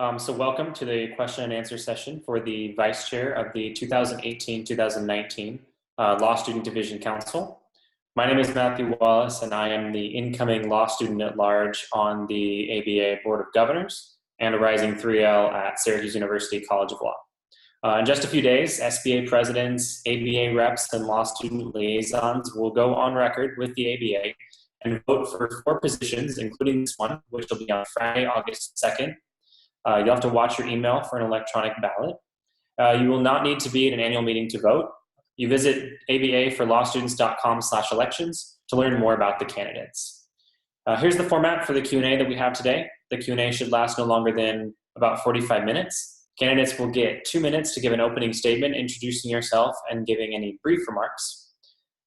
So welcome to the question and answer session for the Vice Chair of the 2018-2019 Law Student Division Council. My name is Matthew Wallace, and I am the incoming law student at large on the ABA Board of Governors and a rising 3L at Syracuse University College of Law. In just a few days, SBA presidents, ABA reps, and law student liaisons will go on record with the ABA and vote for 4 positions, including this one, which will be on Friday, August 2nd. You'll have to watch your email for an electronic ballot. You will not need to be at an annual meeting to vote. You visit abaforlawstudents.com/elections to learn more about the candidates. Here's the format for the Q&A that we have today. The Q&A should last no longer than about 45 minutes. Candidates will get 2 minutes to give an opening statement, introducing yourself and giving any brief remarks.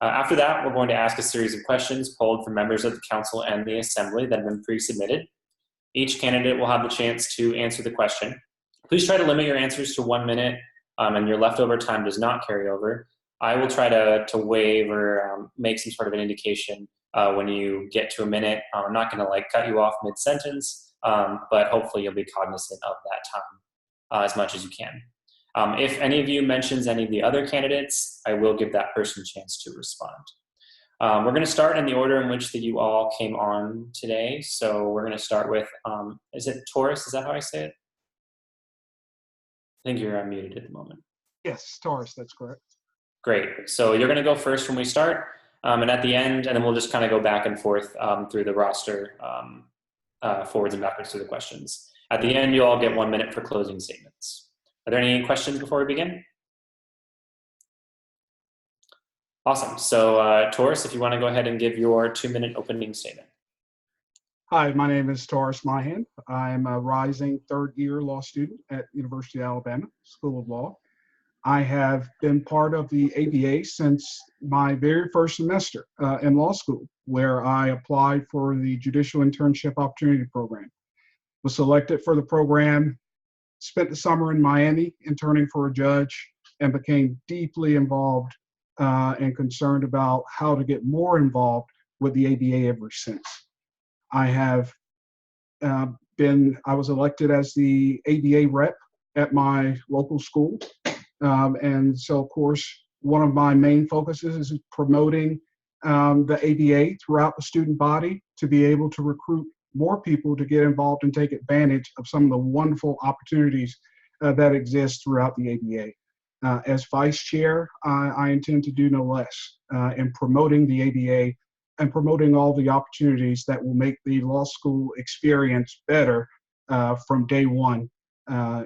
After that, we're going to ask a series of questions polled from members of the council and the assembly that have been pre-submitted. Each candidate will have the chance to answer the question. Please try to limit your answers to 1 minute, and your leftover time does not carry over. I will try to waive or make some sort of an indication when you get to a minute. I'm not going to cut you off mid-sentence, but hopefully you'll be cognizant of that time as much as you can. If any of you mentions any of the other candidates, I will give that person a chance to respond. We're going to start in the order in which that you all came on today. So we're going to start with, is it Taurus? Is that how I say it? I think you're unmuted at the moment. Yes, Taurus, that's correct. Great. So you're going to go first when we start, and at the end, and then we'll just kind of go back and forth through the roster, forwards and backwards through the questions. At the end, you all get 1 minute for closing statements. Are there any questions before we begin? Awesome. So Taurus, if you want to go ahead and give your 2-minute opening statement. Hi, my name is Taurus Mahan. I'm a rising third-year law student at University of Alabama School of Law. I have been part of the ABA since my very first semester in law school, where I applied for the Judicial Internship Opportunity Program. Was selected for the program, spent the summer in Miami interning for a judge, and became deeply involved and concerned about how to get more involved with the ABA ever since. I was elected as the ABA rep at my local school. And so, of course, one of my main focuses is promoting the ABA throughout the student body to be able to recruit more people to get involved and take advantage of some of the wonderful opportunities that exist throughout the ABA. As vice chair, I intend to do no less in promoting the ABA and promoting all the opportunities that will make the law school experience better from day one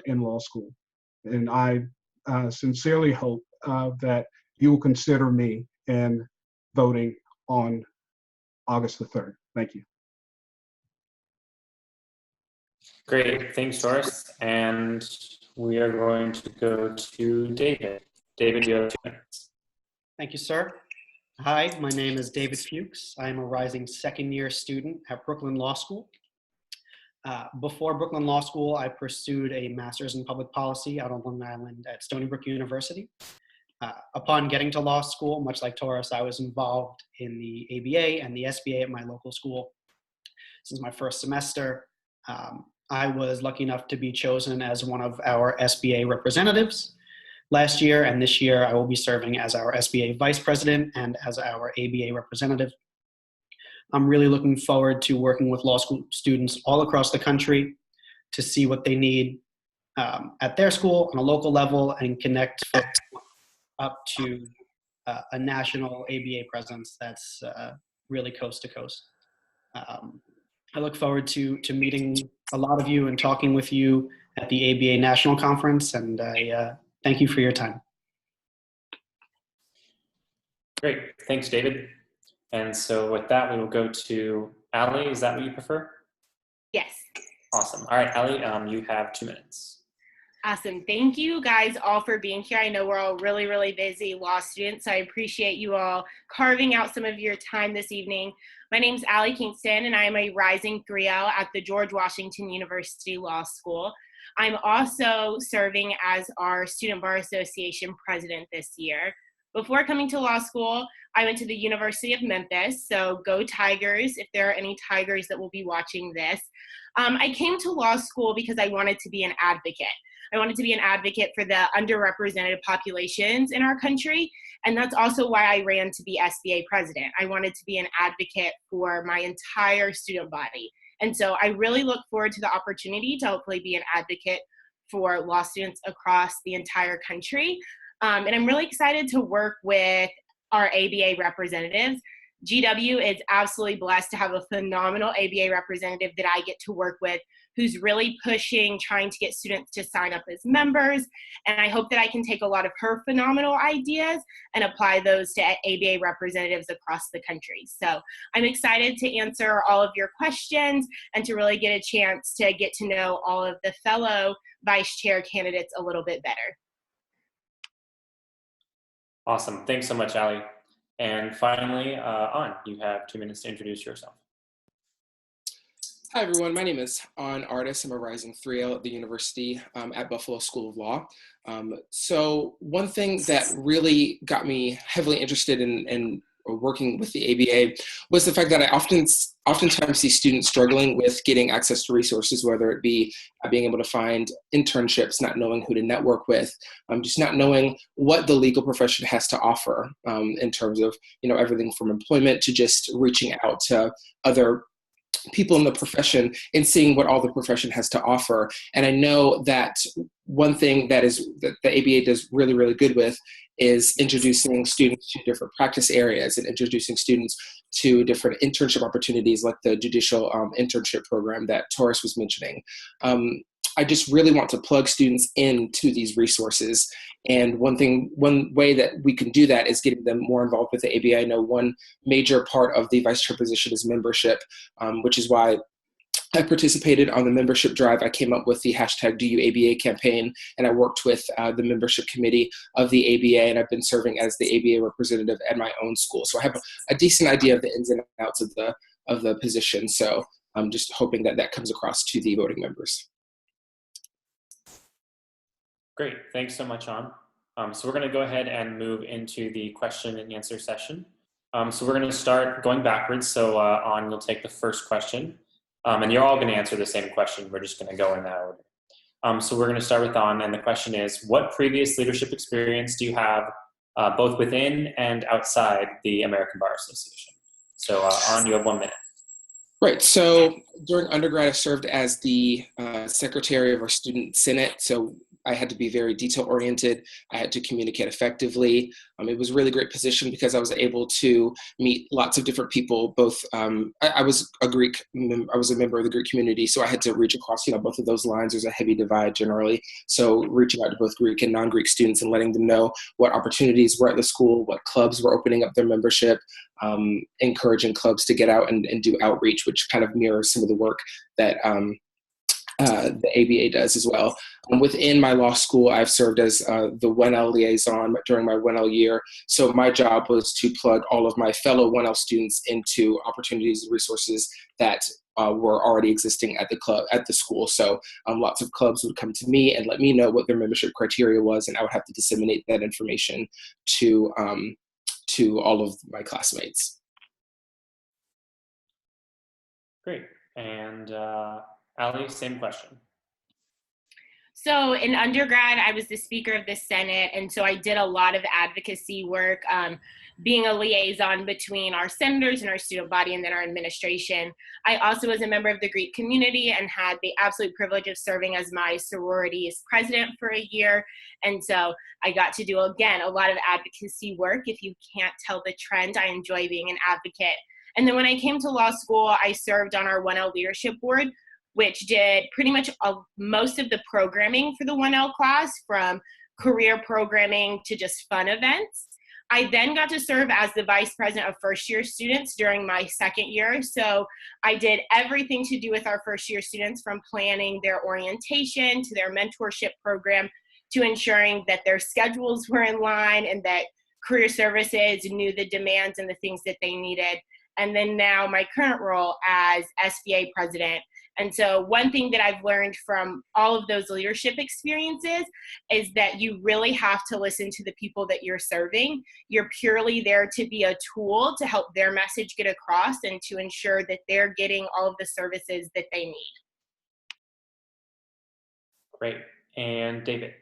in law school. And I sincerely hope that you will consider me in voting on August the 3rd. Thank you. Great. Thanks, Taurus. And we are going to go to David. David, you have 2 minutes. Thank you, sir. Hi, my name is David Fuchs. I am a rising second-year student at Brooklyn Law School. Before Brooklyn Law School, I pursued a master's in public policy out on Long Island at Stony Brook University. Upon getting to law school, much like Taurus, I was involved in the ABA and the SBA at my local school since my first semester. I was lucky enough to be chosen as one of our SBA representatives last year, and this year I will be serving as our SBA vice president and as our ABA representative. I'm really looking forward to working with law school students all across the country to see what they need at their school on a local level and connect up to a national ABA presence that's really coast to coast. I look forward to meeting a lot of you and talking with you at the ABA National Conference, and I thank you for your time. Great. Thanks, David. And so with that, we will go to Allie. Is that what you prefer? Yes. Awesome. All right, Allie, you have 2 minutes. Awesome. Thank you guys all for being here. I know we're all really, really busy law students, so I appreciate you all carving out some of your time this evening. My name is Allie Kingston, and I am a rising 3L at the George Washington University Law School. I'm also serving as our Student Bar Association president this year. Before coming to law school, I went to the University of Memphis, so go Tigers if there are any Tigers that will be watching this. I came to law school because I wanted to be an advocate. I wanted to be an advocate for the underrepresented populations in our country, and that's also why I ran to be SBA president. I wanted to be an advocate for my entire student body. And so I really look forward to the opportunity to hopefully be an advocate for law students across the entire country. And I'm really excited to work with our ABA representatives. GW is absolutely blessed to have a phenomenal ABA representative that I get to work with, who's really pushing, trying to get students to sign up as members. And I hope that I can take a lot of her phenomenal ideas and apply those to ABA representatives across the country. So I'm excited to answer all of your questions and to really get a chance to get to know all of the fellow vice chair candidates a little bit better. Awesome. Thanks so much, Allie. And finally, An, you have 2 minutes to introduce yourself. Hi, everyone. My name is An Artis. I'm a rising 3L at the University at Buffalo School of Law. So one thing that really got me heavily interested in working with the ABA was the fact that I oftentimes see students struggling with getting access to resources, whether it be being able to find internships, not knowing who to network with, just not knowing what the legal profession has to offer in terms of, everything from employment to just reaching out to other people in the profession and seeing what all the profession has to offer. And I know that one thing that the ABA does really, really good with is introducing students to different practice areas and introducing students to different internship opportunities like the judicial internship program that Taurus was mentioning. I just really want to plug students into these resources. And one way that we can do that is getting them more involved with the ABA. I know one major part of the vice chair position is membership, which is why I participated on the membership drive. I came up with the #DoYouABA campaign, and I worked with the membership committee of the ABA, and I've been serving as the ABA representative at my own school. So I have a decent idea of the ins and outs of the position. So I'm just hoping that that comes across to the voting members. Great. Thanks so much, An. So we're going to go ahead and move into the question and answer session. So we're going to start going backwards. So An, you'll take the first question. And you're all going to answer the same question. We're just going to go in that order. So we're going to start with An, and the question is, what previous leadership experience do you have both within and outside the American Bar Association? So An, you have 1 minute. Right. So during undergrad, I served as the secretary of our student senate. So I had to be very detail oriented. I had to communicate effectively. It was a really great position because I was able to meet lots of different people. Both I was a member of the Greek community, so I had to reach across both of those lines. There's a heavy divide generally. So reaching out to both Greek and non-Greek students and letting them know what opportunities were at the school, what clubs were opening up their membership, encouraging clubs to get out and do outreach, which kind of mirrors some of the work that the ABA does as well. Within my law school, I've served as the 1L liaison during my 1L year. So my job was to plug all of my fellow 1L students into opportunities and resources that were already existing at the school. So lots of clubs would come to me and let me know what their membership criteria was, and I would have to disseminate that information to all of my classmates. Great. And Allie, same question. So in undergrad, I was the Speaker of the Senate, and so I did a lot of advocacy work, being a liaison between our senators and our student body and then our administration. I also was a member of the Greek community and had the absolute privilege of serving as my sorority's president for a year. And so I got to do, again, a lot of advocacy work. If you can't tell the trend, I enjoy being an advocate. And then when I came to law school, I served on our 1L leadership board, which did pretty much most of the programming for the 1L class, from career programming to just fun events. I then got to serve as the vice president of first-year students during my second year. So I did everything to do with our first-year students, from planning their orientation to their mentorship program to ensuring that their schedules were in line and that career services knew the demands and the things that they needed. And then now my current role as SBA president And so one thing that I've learned from all of those leadership experiences is that you really have to listen to the people that you're serving. You're purely there to be a tool to help their message get across and to ensure that they're getting all of the services that they need. Great. And David.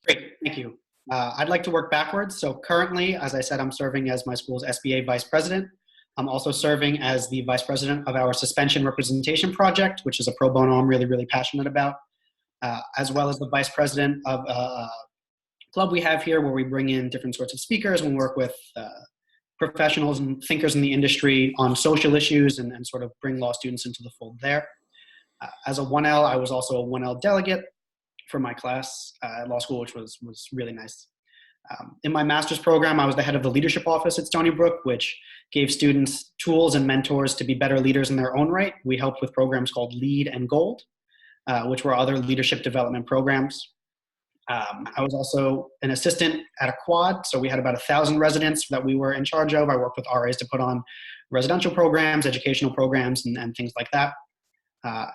Great, thank you. I'd like to work backwards. So currently, as I said, I'm serving as my school's SBA Vice President. I'm also serving as the Vice President of our Suspension Representation Project, which is a pro bono I'm really, really passionate about, as well as the Vice President of a club we have here where we bring in different sorts of speakers and work with professionals and thinkers in the industry on social issues and sort of bring law students into the fold there. As a 1L, I was also a 1L delegate for my class at law school, which was really nice. In my master's program, I was the head of the leadership office at Stony Brook, which gave students tools and mentors to be better leaders in their own right. We helped with programs called LEAD and GOLD, which were other leadership development programs. I was also an assistant at a quad, so we had about 1,000 residents that we were in charge of. I worked with RAs to put on residential programs, educational programs, and things like that.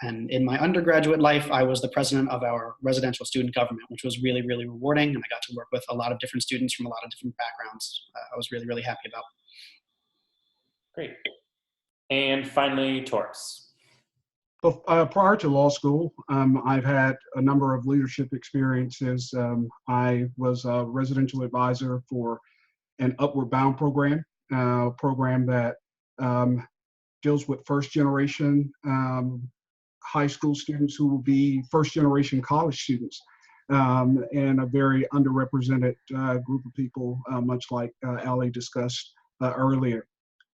And in my undergraduate life, I was the president of our residential student government, which was really, really rewarding. And I got to work with a lot of different students from a lot of different backgrounds. I was really, really happy about. Great. And finally, Taurus. Prior to law school, I've had a number of leadership experiences. I was a residential advisor for an Upward Bound program, program that deals with first-generation high school students who will be first-generation college students, and a very underrepresented group of people, much like Ali discussed earlier.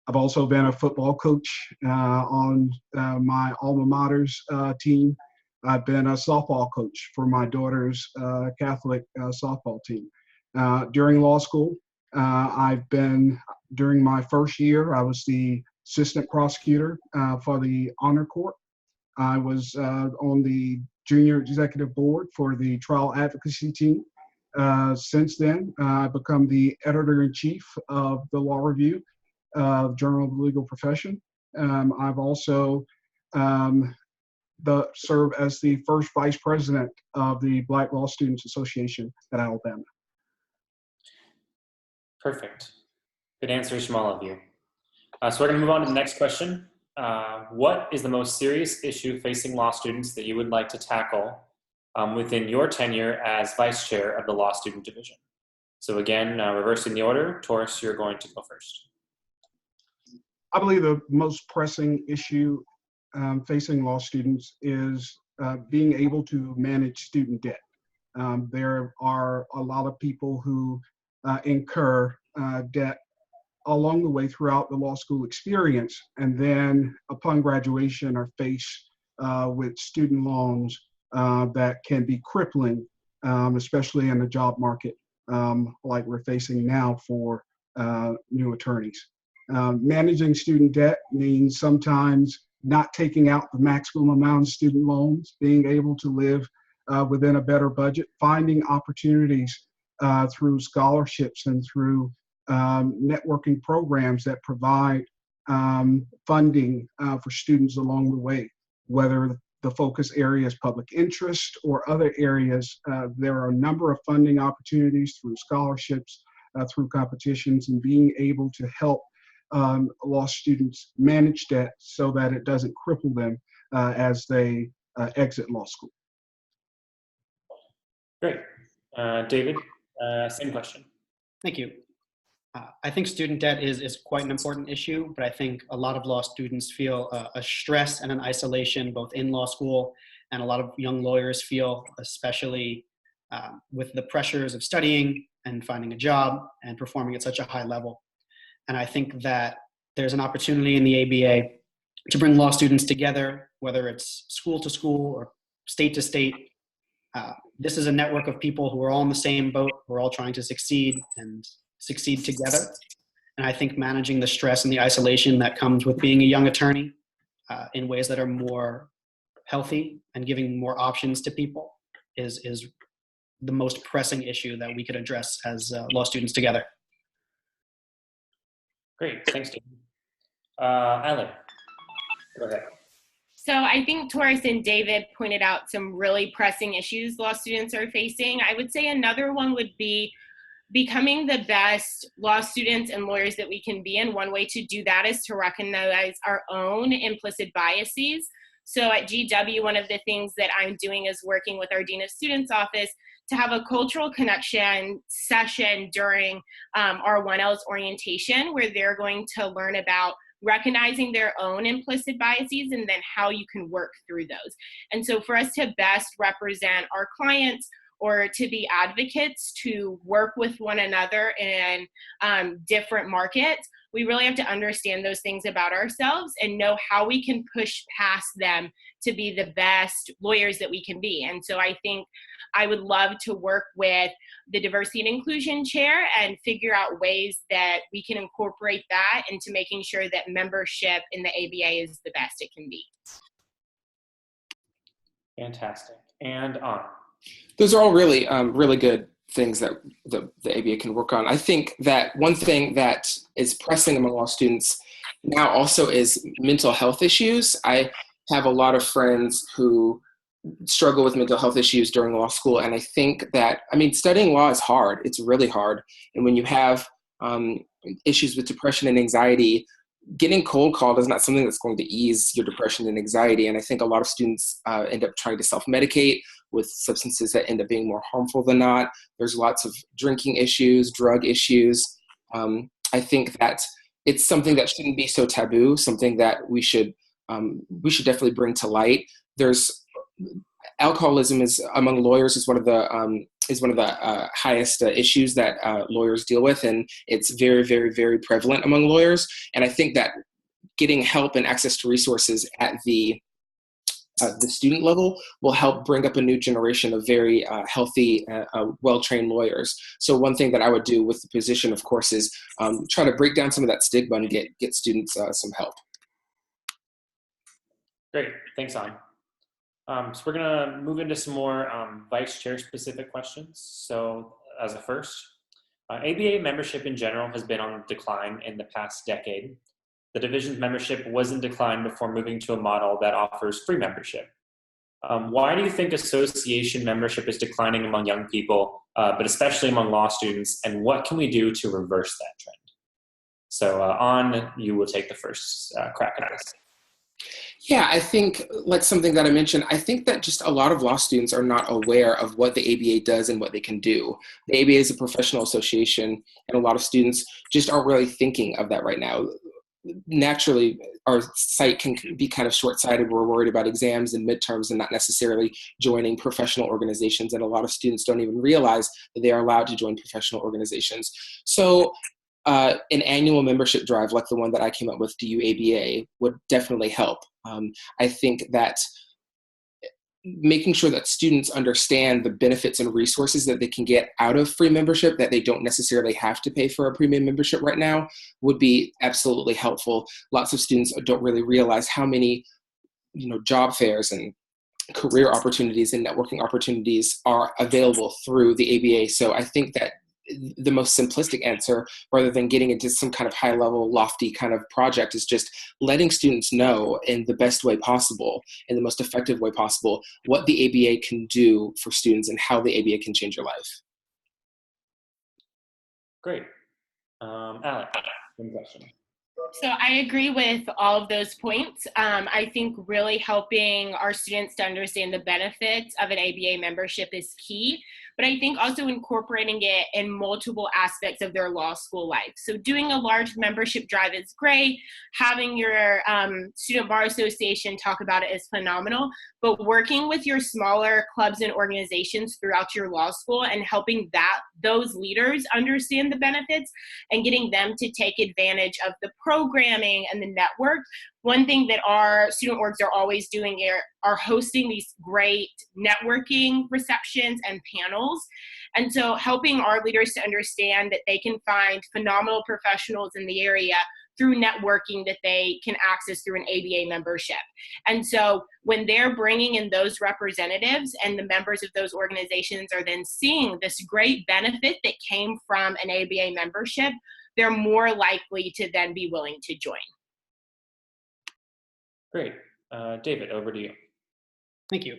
I've also been a football coach on my alma mater's team. I've been a softball coach for my daughter's Catholic softball team. During law school, during my first year, I was the assistant prosecutor for the honor court. I was on the junior executive board for the trial advocacy team. Since then, I've become the editor-in-chief of the Law Review, Journal of the Legal Profession. I've also served as the first vice president of the Black Law Students Association at Alabama. Perfect. Good answers from all of you. So we're going to move on to the next question. What is the most serious issue facing law students that you would like to tackle within your tenure as vice chair of the Law Student Division? So again, reversing the order, Taurus, you're going to go first. I believe the most pressing issue facing law students is being able to manage student debt. There are a lot of people who incur debt along the way throughout the law school experience, and then upon graduation are faced with student loans that can be crippling, especially in the job market like we're facing now for new attorneys. Managing student debt means sometimes not taking out the maximum amount of student loans, being able to live within a better budget, finding opportunities through scholarships and through networking programs that provide funding for students along the way, whether the focus area is public interest or other areas. There are a number of funding opportunities through scholarships, through competitions, and being able to help law students manage debt so that it doesn't cripple them as they exit law school. Great. David, same question. Thank you. I think student debt is quite an important issue, but I think a lot of law students feel a stress and an isolation both in law school, and a lot of young lawyers feel, especially with the pressures of studying and finding a job and performing at such a high level. And I think that there's an opportunity in the ABA to bring law students together, whether it's school to school or state to state. This is a network of people who are all in the same boat. We're all trying to succeed and succeed together. And I think managing the stress and the isolation that comes with being a young attorney in ways that are more healthy and giving more options to people is the most pressing issue that we could address as law students together. Great, thanks, David. Alan, go ahead. So I think Taurus and David pointed out some really pressing issues law students are facing. I would say another one would be becoming the best law students and lawyers that we can be. And one way to do that is to recognize our own implicit biases. So at GW, one of the things that I'm doing is working with our Dean of Students office to have a cultural connection session during our 1Ls orientation, where they're going to learn about recognizing their own implicit biases and then how you can work through those. And so for us to best represent our clients or to be advocates to work with one another in different markets, we really have to understand those things about ourselves and know how we can push past them to be the best lawyers that we can be. And so I think I would love to work with the diversity and inclusion chair and figure out ways that we can incorporate that into making sure that membership in the ABA is the best it can be. Fantastic. And on. Those are all really, really good things that the ABA can work on. I think that one thing that is pressing among law students now also is mental health issues. I have a lot of friends who struggle with mental health issues during law school. And I think that, studying law is hard. It's really hard. And when you have issues with depression and anxiety, getting cold called is not something that's going to ease your depression and anxiety. And I think a lot of students end up trying to self-medicate with substances that end up being more harmful than not. There's lots of drinking issues, drug issues. I think that it's something that shouldn't be so taboo, something that we should definitely bring to light. Alcoholism among lawyers is one of the highest issues that lawyers deal with, and it's very, very, very prevalent among lawyers. And I think that getting help and access to resources at the student level will help bring up a new generation of very healthy, well-trained lawyers. So one thing that I would do with the position, of course, is try to break down some of that stigma and get students some help. Great, thanks, On. So we're gonna move into some more vice chair specific questions. So as a first, ABA membership in general has been on decline in the past decade. The division's membership was in decline before moving to a model that offers free membership. Why do you think association membership is declining among young people, but especially among law students, and what can we do to reverse that trend? So On, you will take the first crack at this. Yeah, I think, like something that I mentioned, I think that just a lot of law students are not aware of what the ABA does and what they can do. The ABA is a professional association, and a lot of students just aren't really thinking of that right now. Naturally, our site can be kind of short-sighted. We're worried about exams and midterms and not necessarily joining professional organizations, and a lot of students don't even realize that they are allowed to join professional organizations. So an annual membership drive like the one that I came up with, DU ABA, would definitely help. I think that making sure that students understand the benefits and resources that they can get out of free membership, that they don't necessarily have to pay for a premium membership right now, would be absolutely helpful. Lots of students don't really realize how many, job fairs and career opportunities and networking opportunities are available through the ABA. So I think that the most simplistic answer, rather than getting into some kind of high level, lofty kind of project, is just letting students know in the best way possible, in the most effective way possible, what the ABA can do for students and how the ABA can change your life. Great. Alec, one question. So I agree with all of those points. I think really helping our students to understand the benefits of an ABA membership is key, but I think also incorporating it in multiple aspects of their law school life. So doing a large membership drive is great. Having your student bar association talk about it is phenomenal, but working with your smaller clubs and organizations throughout your law school and helping those leaders understand the benefits and getting them to take advantage of the programming and the network. One thing that our student orgs are always doing are hosting these great networking receptions and panels. And so helping our leaders to understand that they can find phenomenal professionals in the area through networking that they can access through an ABA membership. And so when they're bringing in those representatives and the members of those organizations are then seeing this great benefit that came from an ABA membership, they're more likely to then be willing to join. Great. David, over to you. Thank you.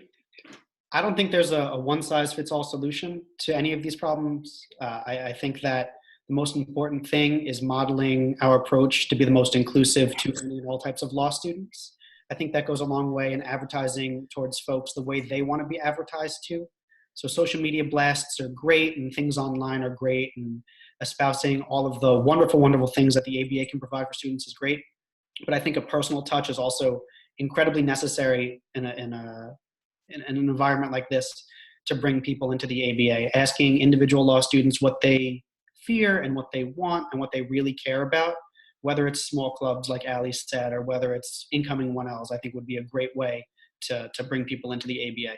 I don't think there's a one-size-fits-all solution to any of these problems. I think that the most important thing is modeling our approach to be the most inclusive to any and all types of law students. I think that goes a long way in advertising towards folks the way they want to be advertised to. So social media blasts are great and things online are great, and espousing all of the wonderful, wonderful things that the ABA can provide for students is great. But I think a personal touch is also incredibly necessary in an environment like this to bring people into the ABA, asking individual law students what they fear and what they want and what they really care about, whether it's small clubs like Ali said, or whether it's incoming 1Ls, I think would be a great way to bring people into the ABA.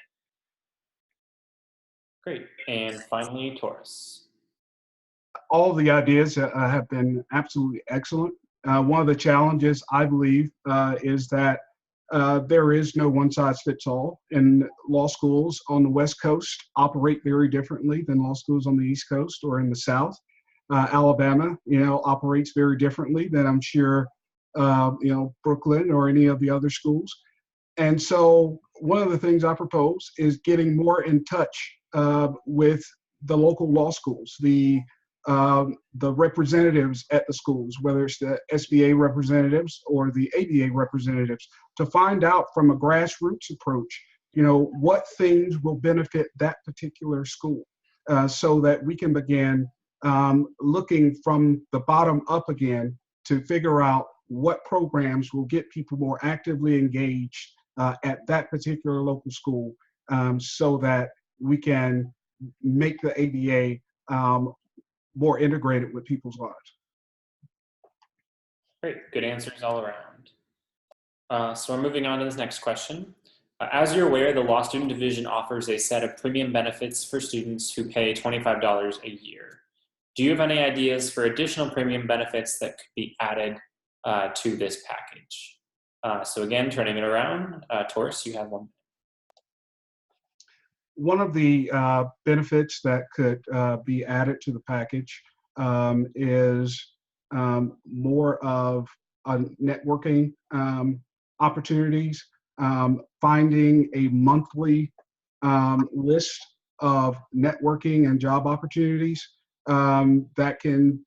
Great. And finally, Taurus. All the ideas have been absolutely excellent. One of the challenges, I believe, is that there is no one-size-fits-all, and law schools on the West Coast operate very differently than law schools on the East Coast or in the South. Alabama, operates very differently than I'm sure, Brooklyn or any of the other schools. And so one of the things I propose is getting more in touch with the local law schools, the representatives at the schools, whether it's the SBA representatives or the ABA representatives, to find out from a grassroots approach, what things will benefit that particular school, so that we can begin looking from the bottom up again to figure out what programs will get people more actively engaged at that particular local school, so that we can make the ABA more integrated with people's lives. Great, good answers all around. So we're moving on to this next question. As you're aware, the Law Student Division offers a set of premium benefits for students who pay $25 a year. Do you have any ideas for additional premium benefits that could be added to this package? So again, turning it around, Taurus, you have one. One of the benefits that could be added to the package is more of networking opportunities, finding a monthly list of networking and job opportunities that can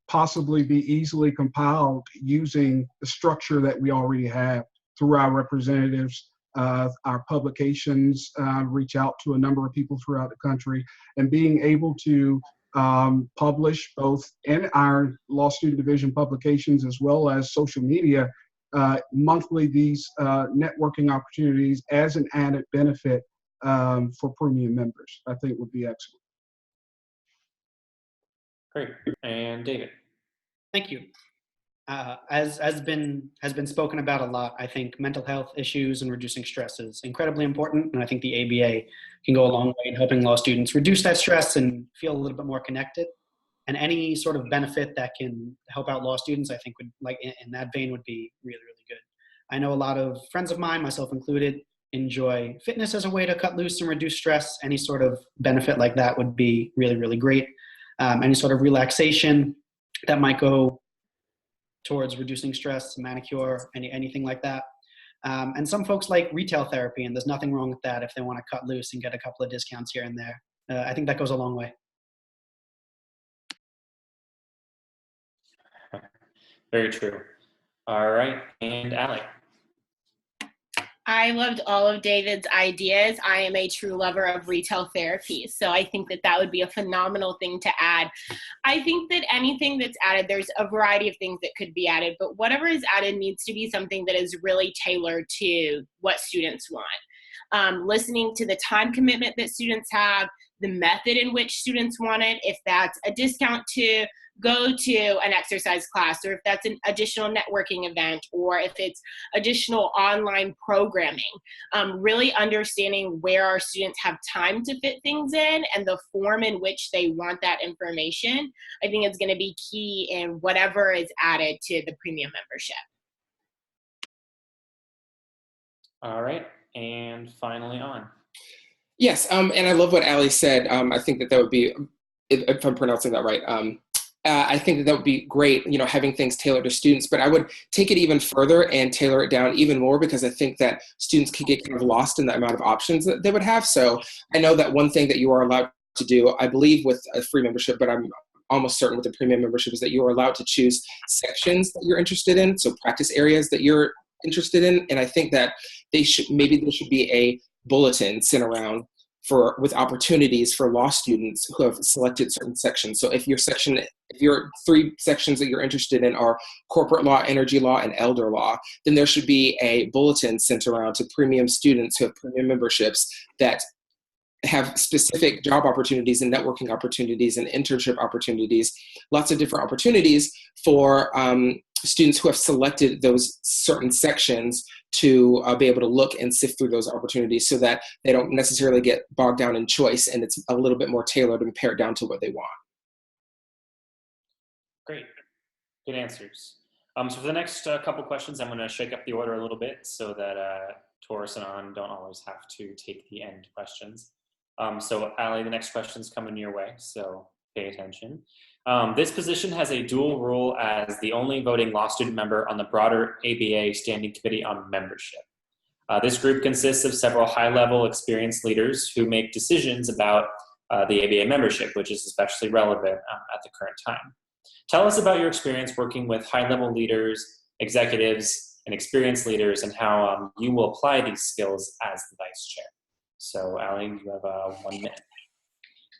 possibly be easily compiled using the structure that we already have through our representatives. Our publications reach out to a number of people throughout the country, and being able to publish both in our Law Student Division publications as well as social media monthly these networking opportunities as an added benefit for premium members, I think would be excellent. Great. And David. Thank you. As has been spoken about a lot, I think mental health issues and reducing stress is incredibly important, and I think the ABA can go a long way in helping law students reduce that stress and feel a little bit more connected. And any sort of benefit that can help out law students, I think would, like in that vein, would be really, really good. I know a lot of friends of mine, myself included, enjoy fitness as a way to cut loose and reduce stress. Any sort of benefit like that would be really, really great. Any sort of relaxation that might go towards reducing stress, manicure, anything like that. And some folks like retail therapy, and there's nothing wrong with that if they want to cut loose and get a couple of discounts here and there. I think that goes a long way. Very true. All right, and Ali. I loved all of David's ideas. I am a true lover of retail therapy, so I think that that would be a phenomenal thing to add. I think that anything that's added, there's a variety of things that could be added, but whatever is added needs to be something that is really tailored to what students want. Listening to the time commitment that students have, the method in which students want it, if that's a discount to go to an exercise class, or if that's an additional networking event, or if it's additional online programming. Really understanding where our students have time to fit things in and the form in which they want that information, I think it's going to be key in whatever is added to the premium membership. All right, and finally on. Yes, and I love what Ali said. I think that would be, if I'm pronouncing that right, I think that would be great, having things tailored to students, but I would take it even further and tailor it down even more, because I think that students could get kind of lost in the amount of options that they would have. So I know that one thing that you are allowed to do, I believe with a free membership, but I'm almost certain with the premium membership, is that you are allowed to choose sections that you're interested in. So practice areas that you're interested in. And I think that there should be a bulletin sent around with opportunities for law students who have selected certain sections. So if your 3 sections that you're interested in are corporate law, energy law, and elder law, then there should be a bulletin sent around to premium students who have premium memberships that have specific job opportunities and networking opportunities and internship opportunities, lots of different opportunities for students who have selected those certain sections to be able to look and sift through those opportunities, so that they don't necessarily get bogged down in choice, and it's a little bit more tailored and pared down to what they want. Great, good answers. So for the next couple questions, I'm going to shake up the order a little bit so that Taurus and An don't always have to take the end questions. So Allie, the next question's coming your way, so pay attention. This position has a dual role as the only voting law student member on the broader ABA Standing Committee on Membership. This group consists of several high-level experienced leaders who make decisions about the ABA membership, which is especially relevant at the current time. Tell us about your experience working with high-level leaders, executives, and experienced leaders, and how you will apply these skills as the vice chair. So, Allie, you have 1 minute.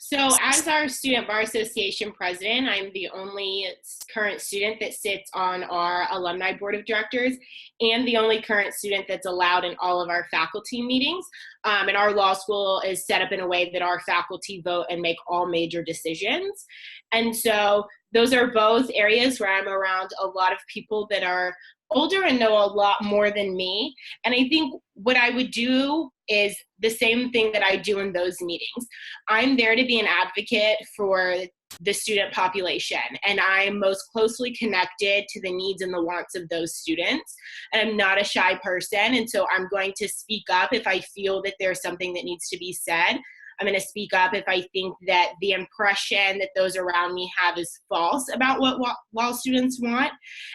So as our Student Bar Association president, I'm the only current student that sits on our alumni board of directors, and the only current student that's allowed in all of our faculty meetings. And our law school is set up in a way that our faculty vote and make all major decisions. And so those are both areas where I'm around a lot of people that are older and know a lot more than me. And I think what I would do is the same thing that I do in those meetings. I'm there to be an advocate for the student population, and I'm most closely connected to the needs and the wants of those students. And I'm not a shy person, and so I'm going to speak up if I feel that there's something that needs to be said. I'm going to speak up if I think that the impression that those around me have is false about what law students want.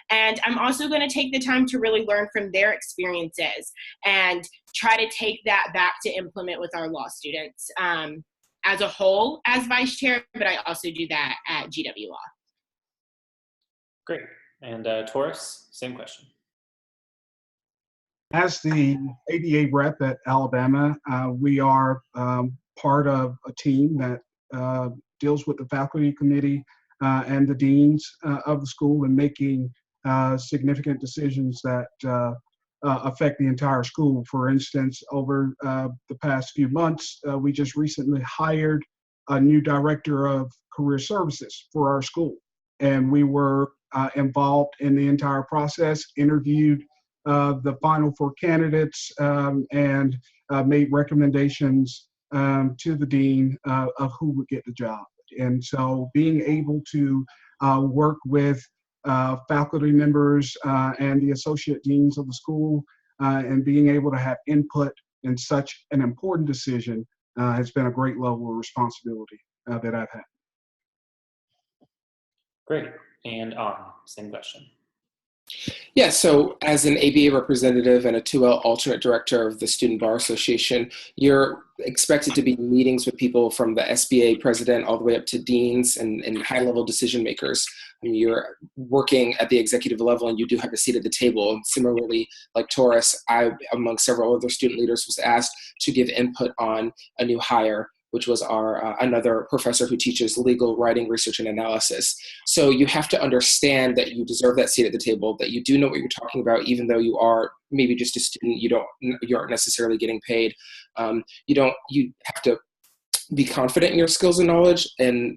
And I'm also going to take the time to really learn from their experiences and try to take that back to implement with our law students as a whole as vice chair, but I also do that at GW Law. Great. And Taurus, same question. As the ABA rep at Alabama, we are part of a team that deals with the faculty committee and the deans of the school in making significant decisions that affect the entire school. For instance, over the past few months, we just recently hired a new director of career services for our school. And we were involved in the entire process, interviewed the final 4 candidates, and made recommendations to the dean of who would get the job. And so being able to work with faculty members and the associate deans of the school and being able to have input in such an important decision has been a great level of responsibility that I've had. Great. And same question. Yeah, so as an ABA representative and a 2L alternate director of the Student Bar Association, you're expected to be in meetings with people from the SBA president all the way up to deans and high-level decision makers. I mean, you're working at the executive level and you do have a seat at the table. And similarly, like Taurus, I, among several other student leaders, was asked to give input on a new hire, which was our another professor who teaches legal writing, research, and analysis. So you have to understand that you deserve that seat at the table, that you do know what you're talking about, even though you are maybe just a student, you aren't necessarily getting paid. You have to be confident in your skills and knowledge, and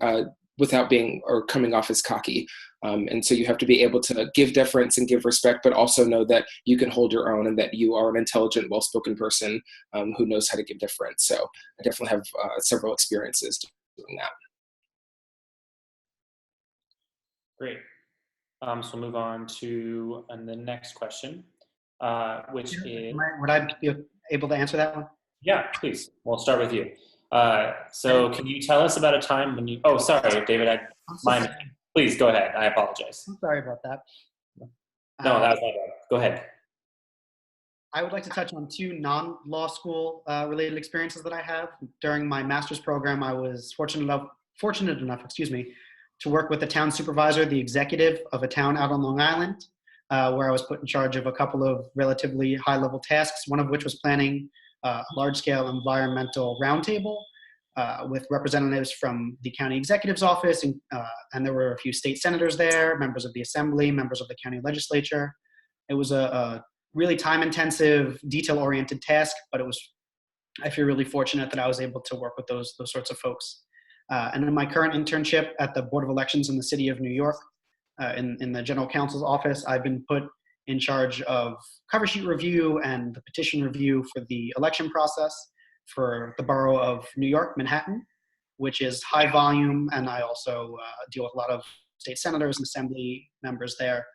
without being or coming off as cocky. And so you have to be able to give deference and give respect, but also know that you can hold your own and that you are an intelligent, well-spoken person who knows how to give deference. So I definitely have several experiences doing that. Great. So we'll move on to the next question, which is... Would I be able to answer that one? Yeah, please. We'll start with you. So can you tell us about a time when you... Oh, sorry, David. Please go ahead. I apologize. I'm sorry about that. No, that was my bad. Go ahead. I would like to touch on two non-law school related experiences that I have. During my master's program, I was fortunate enough, to work with the town supervisor, the executive of a town out on Long Island, where I was put in charge of a couple of relatively high-level tasks, one of which was planning a large-scale environmental roundtable with representatives from the county executive's office, and there were a few state senators there, members of the assembly, members of the county legislature. It was a really time-intensive, detail-oriented task, but I feel really fortunate that I was able to work with those sorts of folks. And in my current internship at the Board of Elections in the city of New York, in the general counsel's office, I've been put in charge of cover sheet review and the petition review for the election process for the borough of New York, Manhattan, which is high volume, and I also deal with a lot of state senators and assembly members there.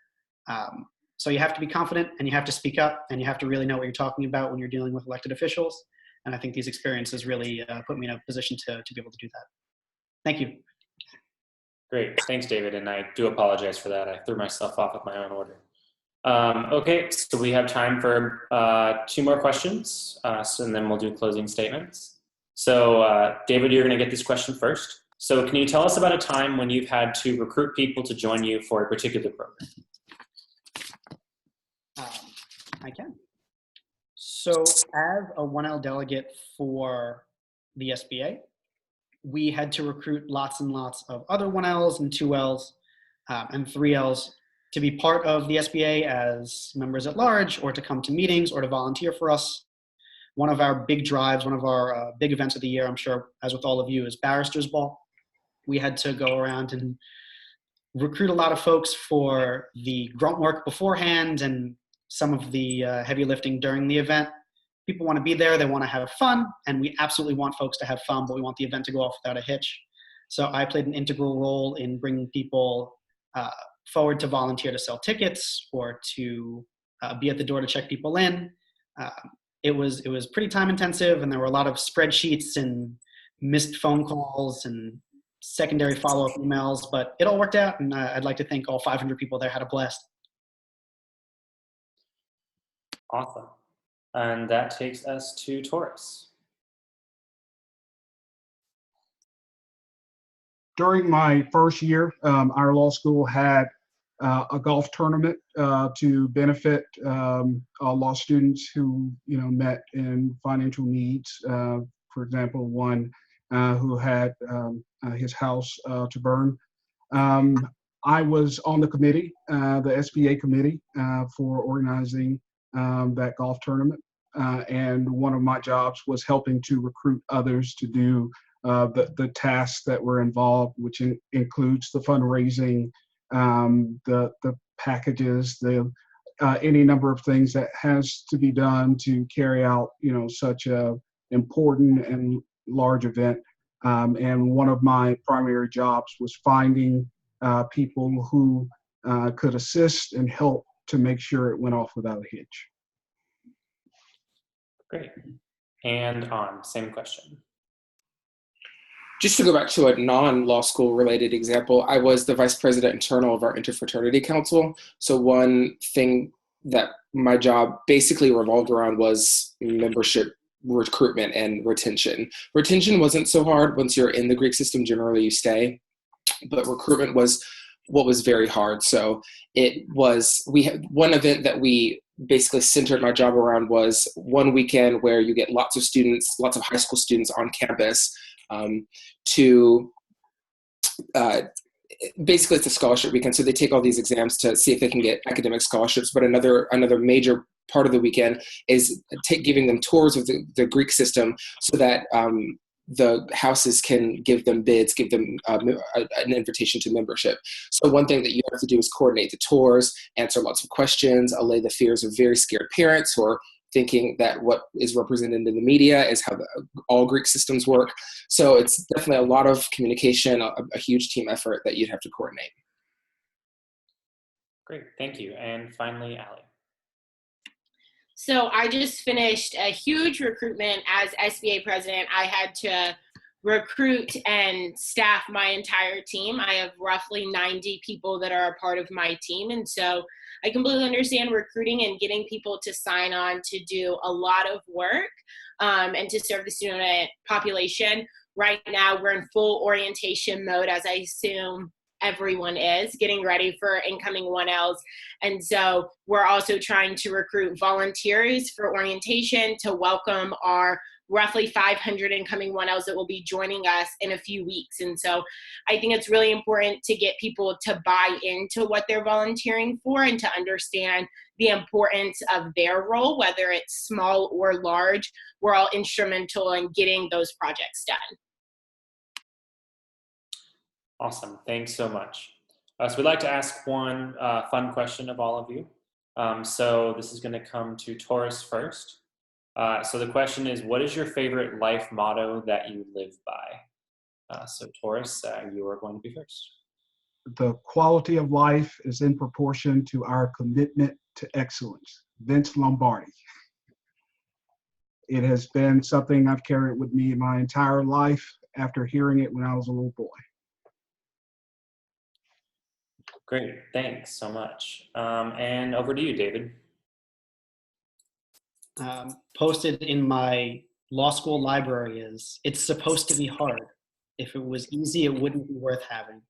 So you have to be confident, and you have to speak up, and you have to really know what you're talking about when you're dealing with elected officials. And I think these experiences really put me in a position to be able to do that. Thank you. Great. Thanks, David. And I do apologize for that. I threw myself off with my own order. Okay, so we have time for 2 more questions, and then we'll do closing statements. So David, you're going to get this question first. So can you tell us about a time when you've had to recruit people to join you for a particular program? I can. So as a 1L delegate for the SBA, we had to recruit lots and lots of other 1Ls and 2Ls and 3Ls to be part of the SBA as members at large, or to come to meetings, or to volunteer for us. One of our big drives, one of our big events of the year, I'm sure, as with all of you, is Barristers Ball. We had to go around and recruit a lot of folks for the grunt work beforehand and some of the heavy lifting during the event. People want to be there, they want to have fun, and we absolutely want folks to have fun, but we want the event to go off without a hitch. So I played an integral role in bringing people forward to volunteer to sell tickets, or to be at the door to check people in. It was pretty time intensive, and there were a lot of spreadsheets and missed phone calls and secondary follow-up emails, but it all worked out, and I'd like to thank all 500 people there had a blast. Awesome. And that takes us to Taurus. During my first year, our law school had a golf tournament to benefit law students who met in financial needs. For example, one who had his house to burn. I was on the committee, the SBA committee, for organizing that golf tournament, and one of my jobs was helping to recruit others to do the tasks that were involved, which includes the fundraising, the packages, any number of things that has to be done to carry out such a important and large event. And one of my primary jobs was finding people who could assist and help to make sure it went off without a hitch. Great. And on, same question. Just to go back to a non-law school related example, I was the vice president internal of our interfraternity council. So one thing that my job basically revolved around was membership recruitment and retention. Retention wasn't so hard. Once you're in the Greek system, generally you stay, but recruitment was what was very hard. So we had one event that we basically centered my job around was one weekend where you get lots of students, lots of high school students on campus basically it's a scholarship weekend. So they take all these exams to see if they can get academic scholarships. But another major part of the weekend is giving them tours of the Greek system so that the houses can give them bids, give them an invitation to membership. So one thing that you have to do is coordinate the tours, answer lots of questions, allay the fears of very scared parents who are thinking that what is represented in the media is how all Greek systems work. So it's definitely a lot of communication, a huge team effort that you'd have to coordinate. Great, thank you. And finally, Allie. So I just finished a huge recruitment as SBA president. I had to recruit and staff my entire team. I have roughly 90 people that are a part of my team. And so I completely understand recruiting and getting people to sign on to do a lot of work and to serve the student population. Right now, we're in full orientation mode, as I assume everyone is, getting ready for incoming 1Ls. And so we're also trying to recruit volunteers for orientation to welcome our roughly 500 incoming 1Ls that will be joining us in a few weeks. And so I think it's really important to get people to buy into what they're volunteering for and to understand the importance of their role, whether it's small or large. We're all instrumental in getting those projects done. Awesome. Thanks so much. So we'd like to ask one fun question of all of you. So this is going to come to Taurus first. So the question is, what is your favorite life motto that you live by? So Taurus, you are going to be first. The quality of life is in proportion to our commitment to excellence. Vince Lombardi. It has been something I've carried with me my entire life after hearing it when I was a little boy. Great. Thanks so much. And over to you, David. Posted in my law school library is, it's supposed to be hard. If it was easy, it wouldn't be worth having.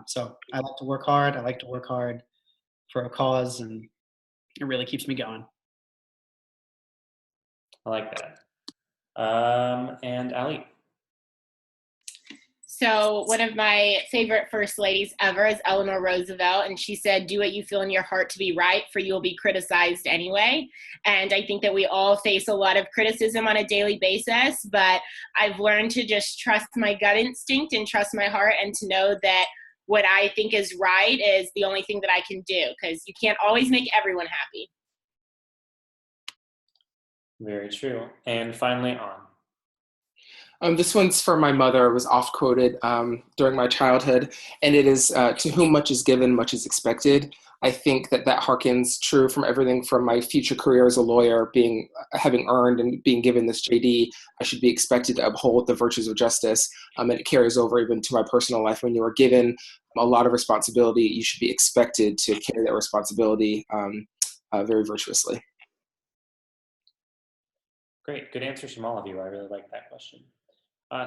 So I like to work hard. I like to work hard for a cause, and it really keeps me going. I like that. And Ali. So one of my favorite first ladies ever is Eleanor Roosevelt, and she said, do what you feel in your heart to be right, for you'll be criticized anyway. And I think that we all face a lot of criticism on a daily basis, but I've learned to just trust my gut instinct and trust my heart, and to know that what I think is right is the only thing that I can do, because you can't always make everyone happy. Very true. And finally, On. This one's for my mother. It was oft quoted during my childhood, and it is, to whom much is given, much is expected. I think that harkens true from everything from my future career as a lawyer, having earned and being given this JD. I should be expected to uphold the virtues of justice, and it carries over even to my personal life. When you are given a lot of responsibility, you should be expected to carry that responsibility very virtuously. Great. Good answers from all of you. I really like that question.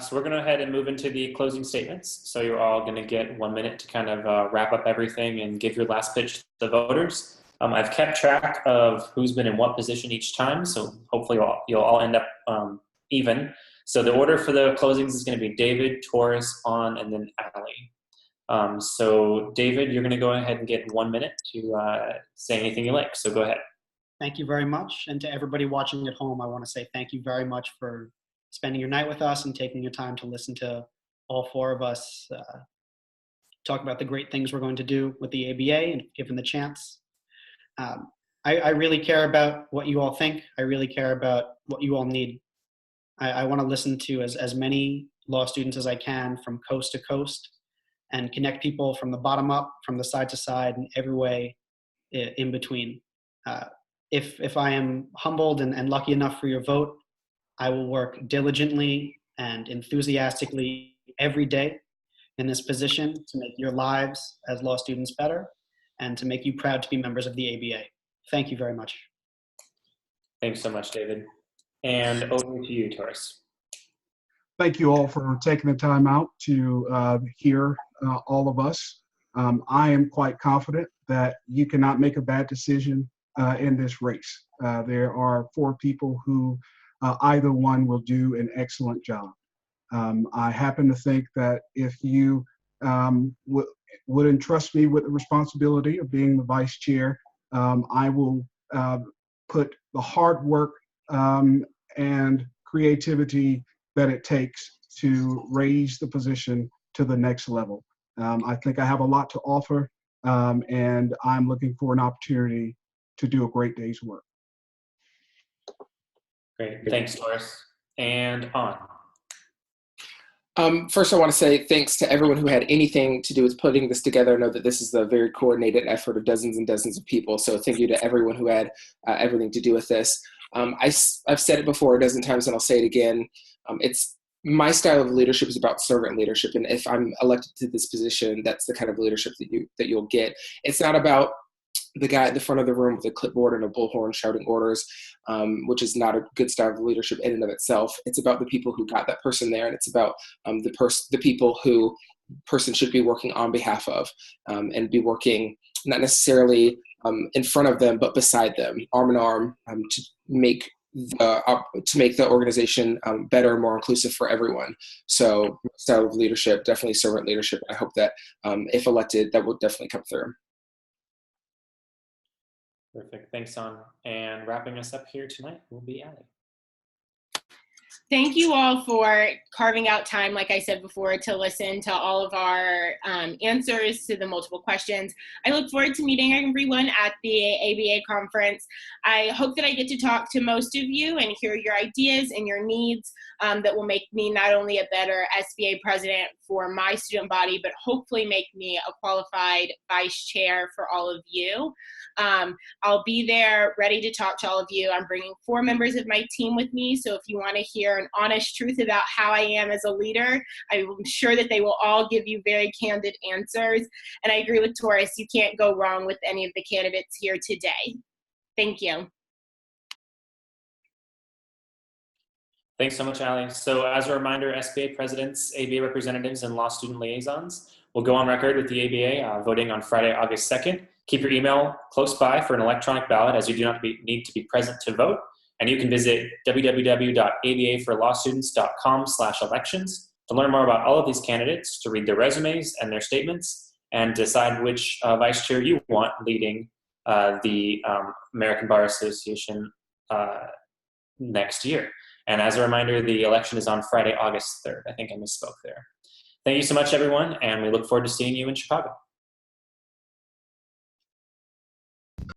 So we're going to go ahead and move into the closing statements. So you're all going to get 1 minute to kind of wrap up everything and give your last pitch to the voters. I've kept track of who's been in what position each time, so hopefully you'll all end up even. So the order for the closings is going to be David, Taurus, On, and then Ali. So David, you're going to go ahead and get 1 minute to say anything you like. So go ahead. Thank you very much. And to everybody watching at home, I want to say thank you very much for spending your night with us and taking your time to listen to all four of us talk about the great things we're going to do with the ABA, and given the chance. I really care about what you all think. I really care about what you all need. I want to listen to as many law students as I can from coast to coast, and connect people from the bottom up, from the side to side, and every way in between. If I am humbled and lucky enough for your vote, I will work diligently and enthusiastically every day in this position to make your lives as law students better, and to make you proud to be members of the ABA. Thank you very much. Thanks so much, David. And over to you, Taurus. Thank you all for taking the time out to hear all of us. I am quite confident that you cannot make a bad decision in this race. There are 4 people who either one will do an excellent job. I happen to think that if you would entrust me with the responsibility of being the vice chair, I will put the hard work and creativity that it takes to raise the position to the next level. I think I have a lot to offer, and I'm looking for an opportunity to do a great day's work. Great. Thanks, Taurus. And On. First, I want to say thanks to everyone who had anything to do with putting this together. I know that this is the very coordinated effort of dozens and dozens of people, so thank you to everyone who had everything to do with this. I've said it before a dozen times, and I'll say it again. It's my style of leadership is about servant leadership, and if I'm elected to this position, that's the kind of leadership that you'll get. It's not about the guy at the front of the room with a clipboard and a bullhorn shouting orders, which is not a good style of leadership in and of itself. It's about the people who got that person there, and it's about the people who person should be working on behalf of, and be working not necessarily in front of them, but beside them, arm in arm, to make the organization better, more inclusive for everyone. So style of leadership, definitely servant leadership. I hope that if elected, that will definitely come through. Perfect. Thanks, Son. And wrapping us up here tonight will be Allie. Thank you all for carving out time, like I said before, to listen to all of our answers to the multiple questions. I look forward to meeting everyone at the ABA conference. I hope that I get to talk to most of you and hear your ideas and your needs that will make me not only a better SBA president for my student body, but hopefully make me a qualified vice chair for all of you. I'll be there ready to talk to all of you. I'm bringing 4 members of my team with me, so if you want to hear an honest truth about how I am as a leader, I'm sure that they will all give you very candid answers. And I agree with Taurus, you can't go wrong with any of the candidates here today. Thank you. Thanks so much, Allie. So as a reminder, SBA presidents, ABA representatives, and law student liaisons will go on record with the ABA voting on Friday, August 2nd. Keep your email close by for an electronic ballot, as you do not need to be present to vote. And you can visit www.abaforlawstudents.com/elections to learn more about all of these candidates, to read their resumes and their statements, and decide which vice chair you want leading the American Bar Association next year. And as a reminder, the election is on Friday, August 3rd. I think I misspoke there. Thank you so much, everyone, and we look forward to seeing you in Chicago.